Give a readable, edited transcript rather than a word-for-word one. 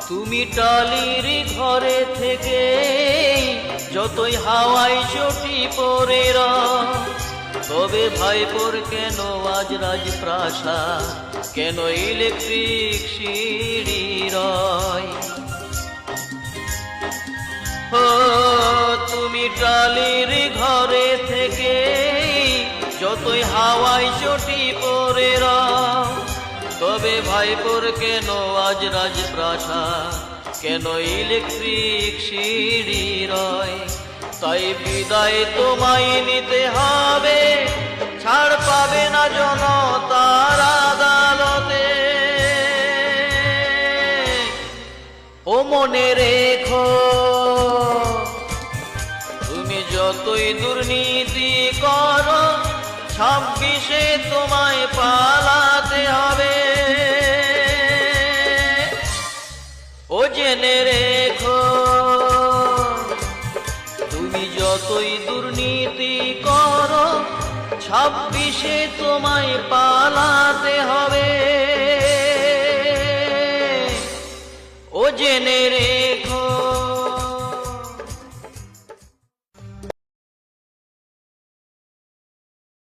তুমি টালির ঘরে থেকে যতই হাওয়ায় চটি পড়ে তবে ভাইপোর কেন আজ রাজপ্রাসাদ, কেন ইলেকট্রিক সিঁড়ি রয়? ও তুমি টালির ঘরে থেকে যতই হাওয়ায় চটি পড়ে তবে ভাইপোর কেন আজ রাজপ্রাসাদ, কেন ইলেকট্রিক সিঁড়ি রয়? তাই বিদায় তোমায় নিতে হবে, ছাড় পাবে না জনতার আদালতে। ও মনে রেখো, তুমি যতই দুর্নীতি করো 26-এ তোমায় পালাতে হবে। ও জেনে রেখো, তুমি যতই দুর্নীতি করো 26-এ তোমায় পালাতে হবে। ও জেনে রেখো,